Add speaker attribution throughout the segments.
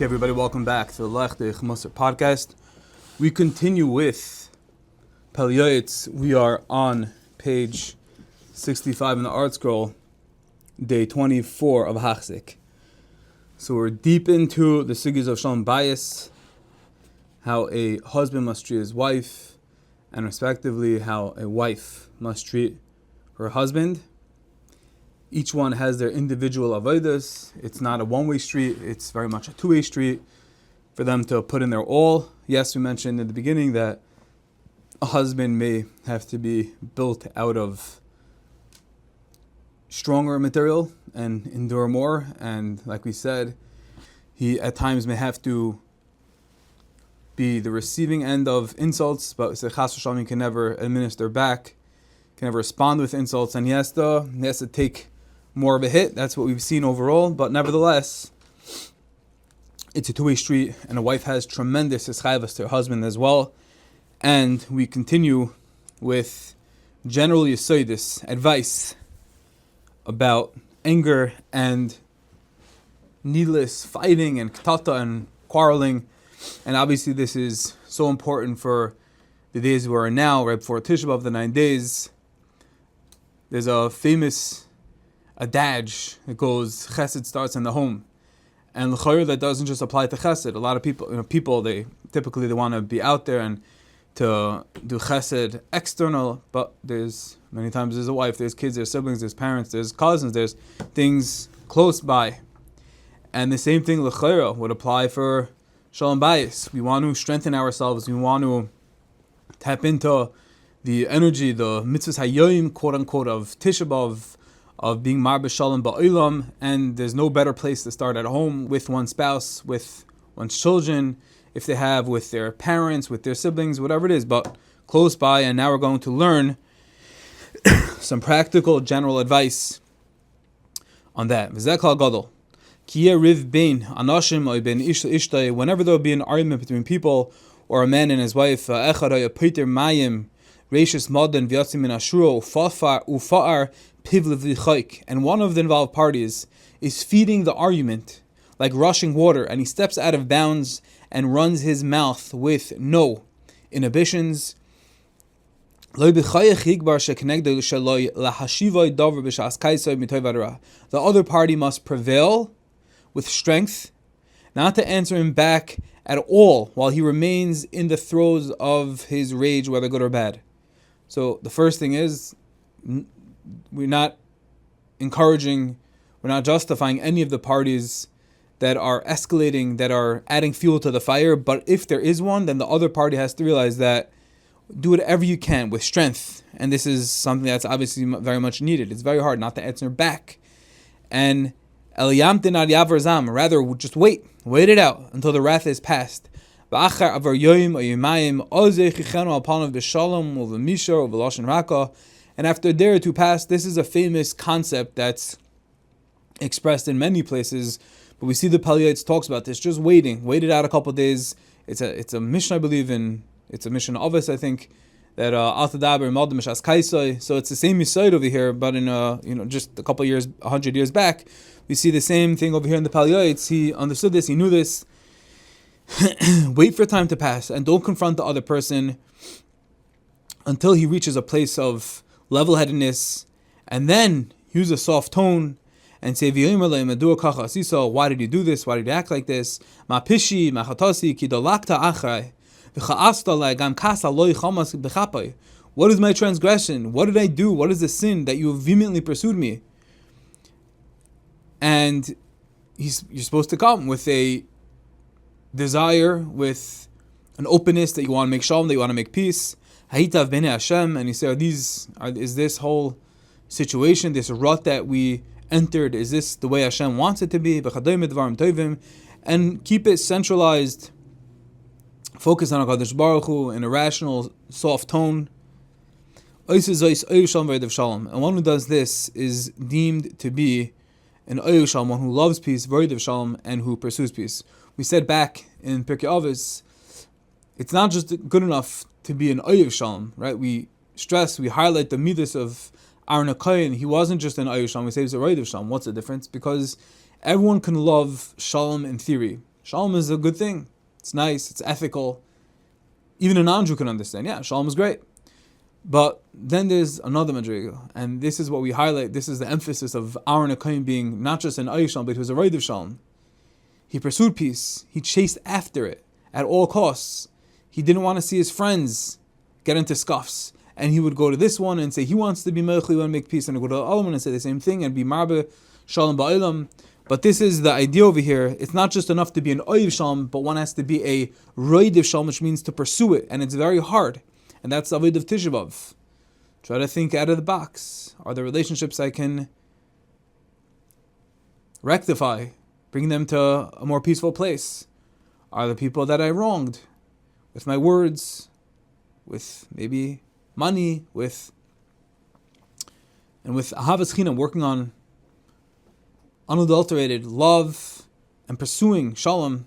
Speaker 1: Okay, everybody, welcome back to the Lech Deich Musar podcast. We continue with Pele Yoeitz. We are on page 65 in the art scroll, day 24 of Hachzik. So we're deep into the sugyas of Shalom Bayis, how a husband must treat his wife, and respectively how a wife must treat her husband. Each one has their individual avodas. It's not a one-way street. It's very much a two-way street for them to put in their all. Yes, we mentioned in the beginning that a husband may have to be built out of stronger material and endure more. And like we said, he at times may have to be the receiving end of insults, but Chas v'Shalom can never administer back, can never respond with insults, and he has to take more of a hit. That's what we've seen overall, but nevertheless, it's a two-way street, and a wife has tremendous eschayvus to her husband as well. And we continue with general Yoeitz advice about anger and needless fighting and ktata and quarreling. And obviously this is so important for the days we are in now, right before Tisha B'Av, the 9 days. There's a famous adage that goes, Chesed starts in the home. And l'chayr, that doesn't just apply to Chesed. A lot of people, they typically want to be out there and to do Chesed external, but there's many times there's a wife, there's kids, there's siblings, there's parents, there's cousins, there's things close by. And the same thing l'chayr would apply for Shalom Bayis. We want to strengthen ourselves. We want to tap into the energy, the mitzvahs hayoyim, quote unquote, of Tisha B'Av, of being Mar B'Shalom Ba'olam, and there's no better place to start at home with one's spouse, with one's children, if they have, with their parents, with their siblings, whatever it is, but close by. And now we're going to learn some practical general advice on that. V'zeh gadol. Whenever there will be an argument between people, or a man and his wife, and one of the involved parties is feeding the argument like rushing water, and he steps out of bounds and runs his mouth with no inhibitions, the other party must prevail with strength, not to answer him back at all while he remains in the throes of his rage, whether good or bad. So the first thing is, we're not encouraging, we're not justifying any of the parties that are escalating, that are adding fuel to the fire. But if there is one, then the other party has to realize that do whatever you can with strength. And this is something that's obviously very much needed. It's very hard not to answer back. And rather just wait it out until the wrath is past. And after a day or two pass, this is a famous concept that's expressed in many places, but we see the Pele Yoeitz talks about this, just wait it out a couple of days. It's a mission, I believe, it's a mission of us, I think, that so it's the same Yisod over here, but in just a couple of years, 100 years back, we see the same thing over here in the Pele Yoeitz. He understood this, he knew this. Wait for time to pass and don't confront the other person until he reaches a place of level-headedness, and then use a soft tone and say, why did you do this? Why did you act like this? What is my transgression? What did I do? What is the sin that you vehemently pursued me? And you're supposed to come with a desire, with an openness that you want to make shalom, that you want to make peace. And you say, is this whole situation, this rut that we entered, is this the way Hashem wants it to be? And keep it centralized. Focus on HaKadosh Baruch Hu in a rational, soft tone. And one who does this is deemed to be an Oyev Shalom, one who loves peace, Voidev Shalom, and who pursues peace. We said back in Pirkei Avos, it's not just good enough to be an Oyev Shalom, right? We highlight the midas of Aaron HaKohen. He wasn't just an Oyev Shalom, we say he's a Voidev Shalom. What's the difference? Because everyone can love Shalom in theory. Shalom is a good thing. It's nice. It's ethical. Even a non-Jew can understand. Yeah, shalom is great. But then there's another madriga, and this is what we highlight. This is the emphasis of Aaron HaKohen being not just an Ayy Shalom, but he was a Raid of Shalom. He pursued peace. He chased after it at all costs. He didn't want to see his friends get into scuffs. And he would go to this one and say he wants to be Melech, he wants to make peace, and go to the other one and say the same thing and be Marbe Shalom Ba'ilam. But this is the idea over here. It's not just enough to be an Oiv Shalom, but one has to be a Raid of Shalom, which means to pursue it. And it's very hard. And that's the Avodah of Tisha B'Av. Try to think out of the box. Are there relationships I can rectify, bring them to a more peaceful place? Are the people that I wronged with my words, with maybe money, with Ahavas Chinam, working on unadulterated love and pursuing Shalom?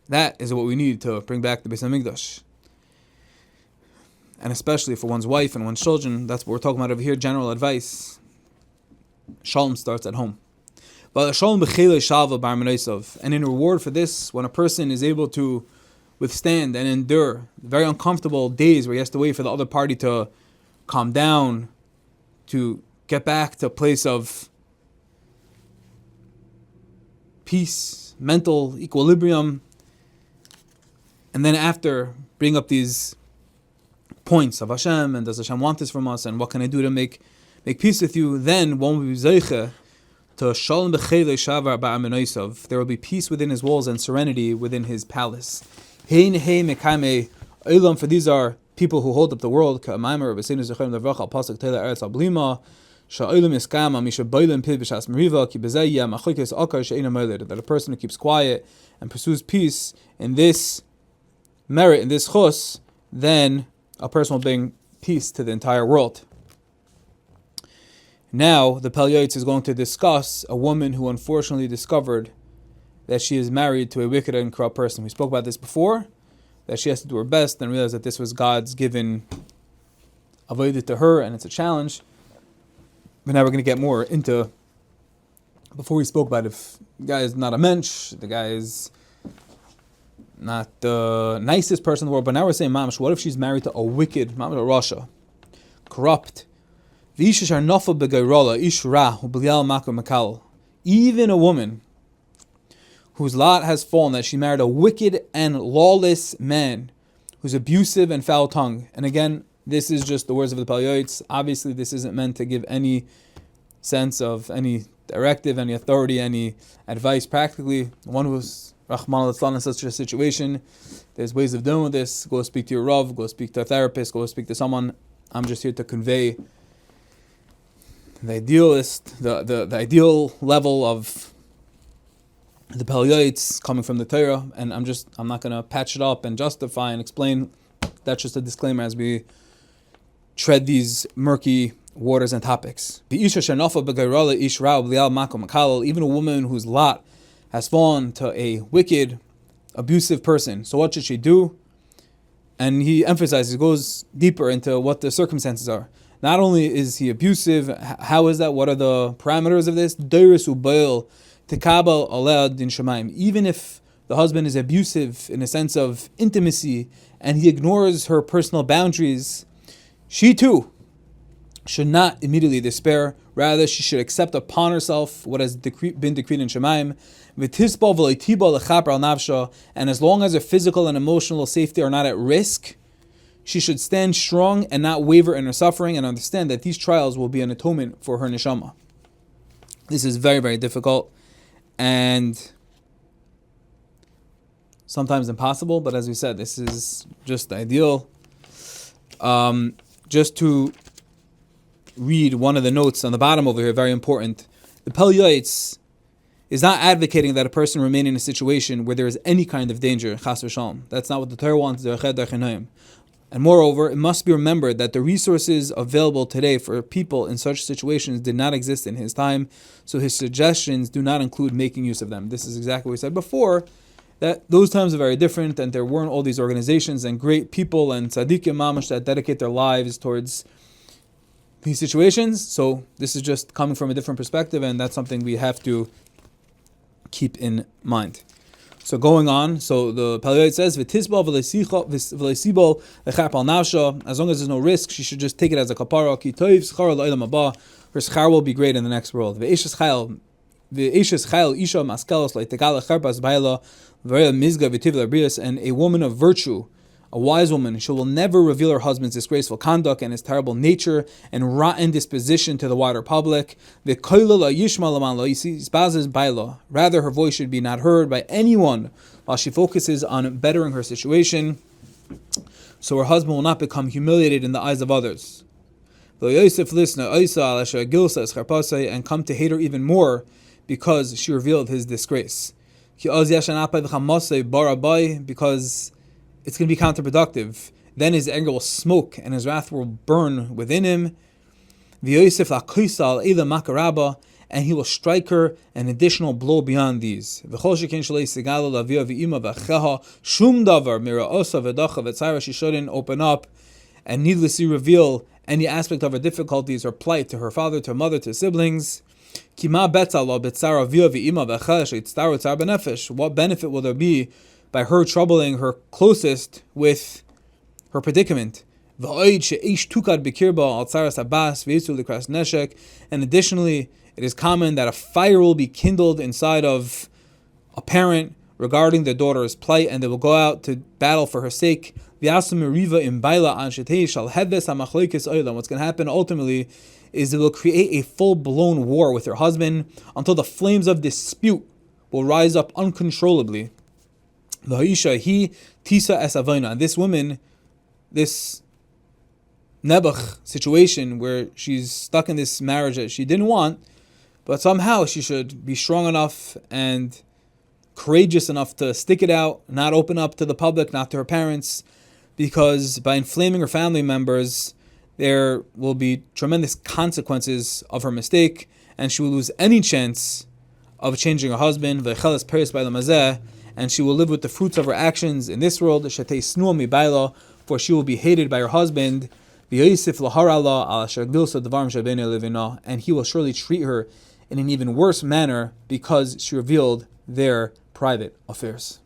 Speaker 1: That is what we need to bring back the Beis HaMikdash. And especially for one's wife and one's children, that's what we're talking about over here, general advice. Shalom starts at home. And in reward for this, when a person is able to withstand and endure very uncomfortable days where he has to wait for the other party to calm down, to get back to a place of peace, mental equilibrium, and then after bring up these points of Hashem, and does Hashem want this from us, and what can I do to make peace with you, then one will be zeiche to shalom b'chelei shavar ba'amenoisav. There will be peace within his walls and serenity within his palace. Hein hei mekame olam, for these are people who hold up the world. Ka'amaimer b'seinu zechem levrach al pasuk teila eretz ablima sha'olam yiskama misha boilim pid b'shas meriva ki b'zeh yeh machlikes akar she'ina moiled. That a person who keeps quiet and pursues peace in this merit, in this chus, then a person will bring peace to the entire world. Now, the Pele Yoeitz is going to discuss a woman who unfortunately discovered that she is married to a wicked and corrupt person. We spoke about this before, that she has to do her best and realize that this was God's given avodah to her, and it's a challenge. But now we're going to get more into, before we spoke about if the guy is not a mensch, the guy is not the nicest person in the world, but now we're saying, mamash, what if she's married to a wicked, mamash, a rasha, corrupt? Even a woman whose lot has fallen, that she married a wicked and lawless man who's abusive and foul-tongued. And again, this is just the words of the Pele Yoeitz. Obviously, this isn't meant to give any sense of any directive, any authority, any advice. Practically, one who's Rahman al-Islam in such a situation, there's ways of dealing with this. Go speak to your Rav, go speak to a therapist, go speak to someone. I'm just here to convey the ideal level of the Pele Yoeitz coming from the Torah, and I'm not going to patch it up and justify and explain. That's just a disclaimer as we tread these murky waters and topics. Even a woman whose lot has fallen to a wicked, abusive person. So what should she do? And he emphasizes, goes deeper into what the circumstances are. Not only is he abusive, how is that? What are the parameters of this? Even if the husband is abusive in a sense of intimacy and he ignores her personal boundaries, she too should not immediately despair. Rather, she should accept upon herself what has been decreed in Shemaim. And as long as her physical and emotional safety are not at risk, she should stand strong and not waver in her suffering, and understand that these trials will be an atonement for her neshama. This is very, very difficult and sometimes impossible, but as we said, this is just the ideal. Just to read one of the notes on the bottom over here, very important. The Pele Yoeitz is not advocating that a person remain in a situation where there is any kind of danger, chas v'shalom. That's not what the Torah wants. And moreover, it must be remembered that the resources available today for people in such situations did not exist in his time, so his suggestions do not include making use of them. This is exactly what we said before, that those times are very different, and there weren't all these organizations and great people and tzaddikim mamash that dedicate their lives towards these situations. So this is just coming from a different perspective, and that's something we have to keep in mind. So going on, so the Pele says, "V'tisbal v'leisibal lecharp al nafsha." As long as there's no risk, she should just take it as a kapara. Ki toiv schar la'olam haba. Her schar will be great in the next world. V'eishes chayil isha maskelos le'tegal lecharpas b'ayla v'reya mizga v'tiv l'brius. And a woman of virtue, a wise woman, she will never reveal her husband's disgraceful conduct and his terrible nature and rotten disposition to the wider public. Rather, her voice should be not heard by anyone while she focuses on bettering her situation, so her husband will not become humiliated in the eyes of others. And come to hate her even more because she revealed his disgrace. Because it's going to be counterproductive. Then his anger will smoke and his wrath will burn within him. And he will strike her an additional blow beyond these. She shouldn't open up and needlessly reveal any aspect of her difficulties or plight to her father, to her mother, to her siblings. What benefit will there be by her troubling her closest with her predicament? And additionally, it is common that a fire will be kindled inside of a parent regarding their daughter's plight, and they will go out to battle for her sake. What's going to happen ultimately is they will create a full-blown war with her husband until the flames of dispute will rise up uncontrollably. The Haisha, he tisa es avayna. And this woman, this nebuch situation where she's stuck in this marriage that she didn't want, but somehow she should be strong enough and courageous enough to stick it out, not open up to the public, not to her parents, because by inflaming her family members, there will be tremendous consequences of her mistake, and she will lose any chance of changing her husband. V'cheles peris by the and she will live with the fruits of her actions in this world, for she will be hated by her husband, and he will surely treat her in an even worse manner because she revealed their private affairs.